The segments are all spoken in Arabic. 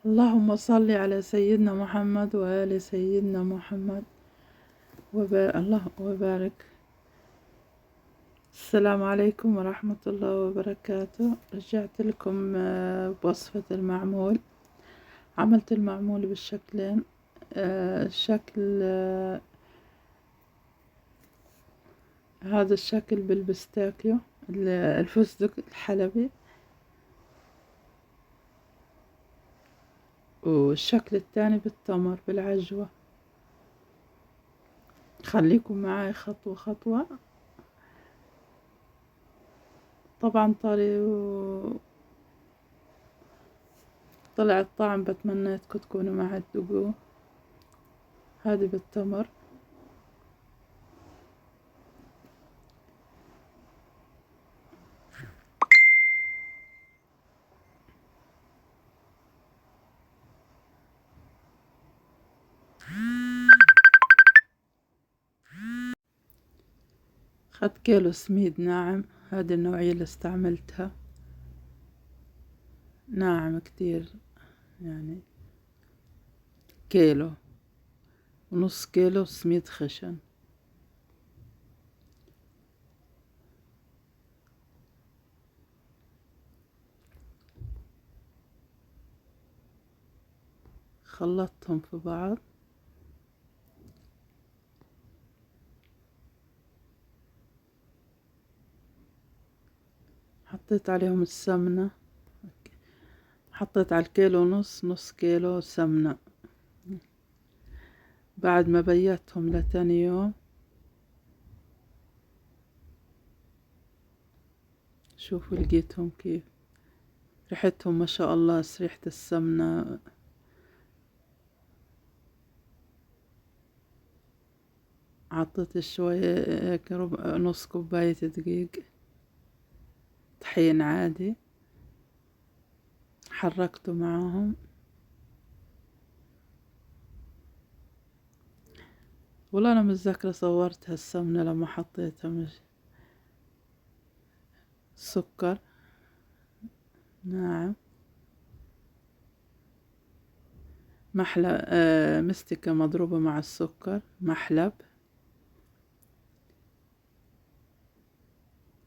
اللهم صل على سيدنا محمد وآل سيدنا محمد الله وبارك. السلام عليكم ورحمة الله وبركاته. رجعت لكم بوصفة المعمول. عملت المعمول بالشكلين. الشكل هذا الشكل بالبستاكيو الفستق الحلبي، والشكل الثاني بالتمر بالعجوة. خليكم معاي خطوة خطوة. طبعا طلع الطعم، بتمنيتكم تكونوا معي تدوقوه. هذه بالتمر، خدت كيلو سميد ناعم. هذه النوعية اللي استعملتها ناعم كتير، يعني كيلو ونص كيلو سميد خشن. خلطتهم في بعض. حطيت عليهم السمنة. حطيت على الكيلو نص كيلو سمنة بعد ما بيتهم لتاني يوم. شوفوا لقيتهم كيف ريحتهم، ما شاء الله، ريحة السمنة. عطيت شوية هيك نص كوباية دقيق طحين عادي، حركته معاهم. والله أنا متذكرة صورت هالسمنة لما حطيتها. مش سكر ناعم، محلب مستكة مضروبة مع السكر، محلب،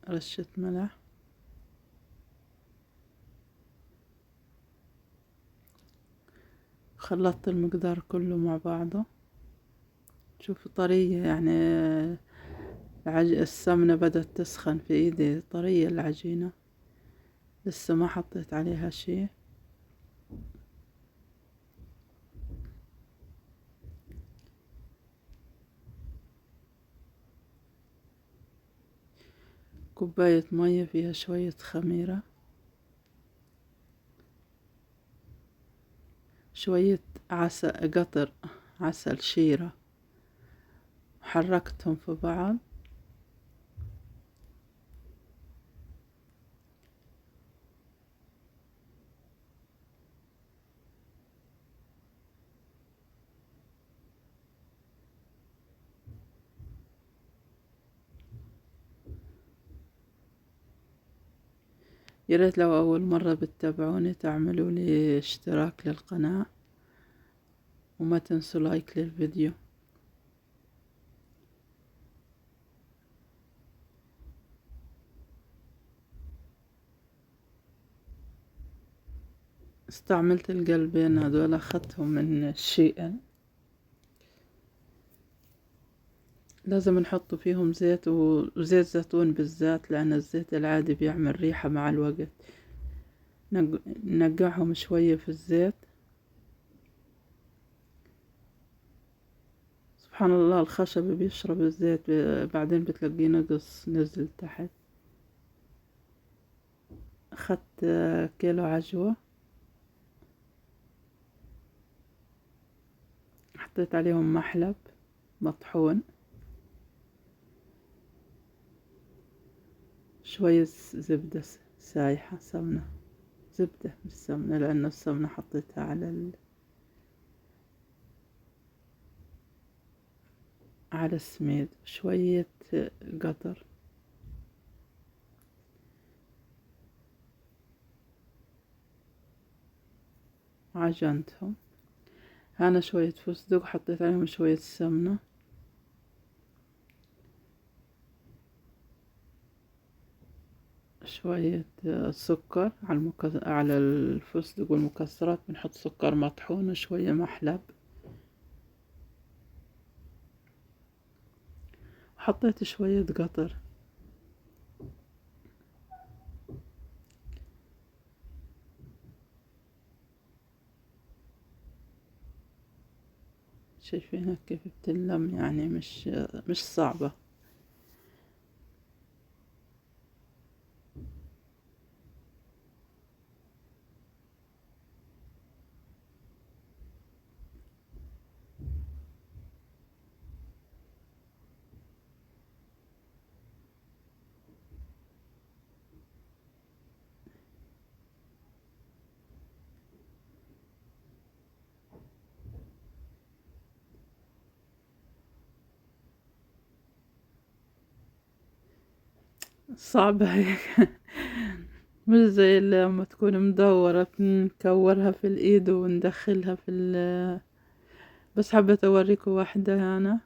رشة ملح. خلطت المقدار كله مع بعضه. شوفوا طرية، يعني السمنة بدأت تسخن في ايدي، طرية العجينة، لسه ما حطيت عليها شي. كوباية مية فيها شوية خميرة، شوية عسل، قطر عسل شيرة، حركتهم في بعض. ياريت لو أول مرة بتتابعوني تعملوا لي اشتراك للقناة، وما تنسوا لايك للفيديو. استعملت القلبين هذول، أخذتهم من الشيئا. لازم نحط فيهم زيت، وزيت زيتون بالذات، لأن الزيت العادي بيعمل ريحة مع الوقت. نقعهم شوية في الزيت. سبحان الله، الخشب بيشرب الزيت، بعدين بتلاقيه نقص نزل تحت. أخذت كيلو عجوة، حطيت عليهم محلب مطحون، شوية زبدة سايحة، سمنة، زبدة مش سمنة، لأن السمنة حطيتها على السميد. شوية قطر، وعجنتهم. هنا شوية فستق، حطيت عليهم شوية سمنة، شوية سكر على الفستق والمكسرات بنحط سكر مطحون وشوية محلب. حطيت شوية قطر. شايفينها كيف بتلم، يعني مش صعبة. صعبة هيك. مش زي لما تكون مدورة بنكورها في الإيد وندخلها بس حبيت أوريكم واحدة أنا.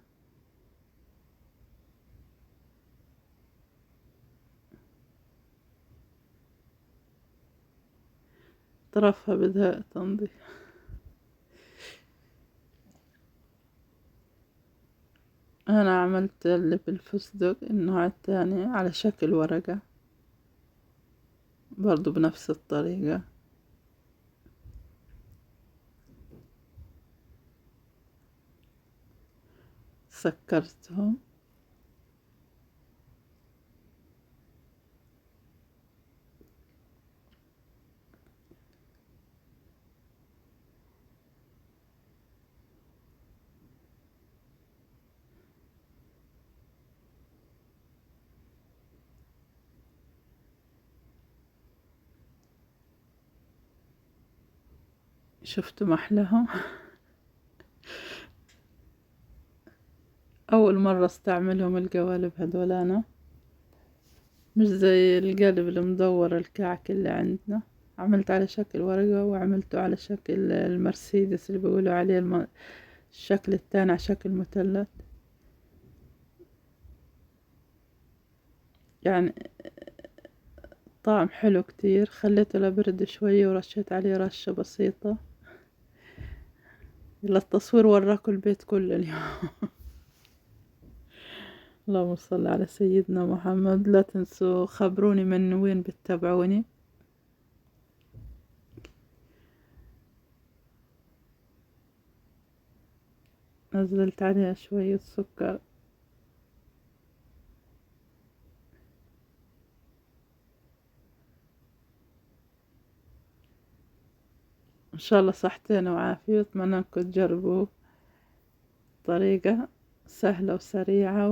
طرفها بدها تنظيف. أنا عملت اللي بالفستق النوع التاني على شكل ورقة، برضو بنفس الطريقة. سكرتهم. شفتوا محلهم. أول مرة استعملهم القوالب هدول أنا، مش زي القالب المدور الكعك اللي عندنا. عملت على شكل ورقة، وعملته على شكل المرسيدس اللي بيقولوا عليه الشكل التاني على شكل مثلث. يعني طعم حلو كتير. خليته لبرد شوية ورشيت عليه رشة بسيطة. للتصوير وراكوا البيت كله اليوم. اللهم صل على سيدنا محمد. لا تنسوا خبروني من وين بتتابعوني. نزلت عليها شوية سكر. ان شاء الله صحتين وعافية، واتمنى انكم تجربوا طريقة سهلة وسريعة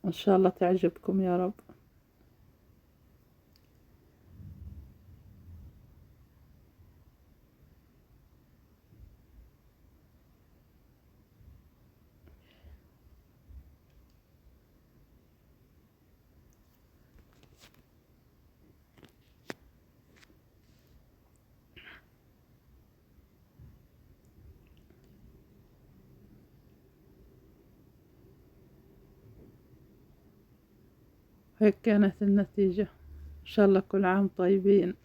وان شاء الله تعجبكم يا رب. هيك كانت النتيجة. ان شاء الله كل عام طيبين.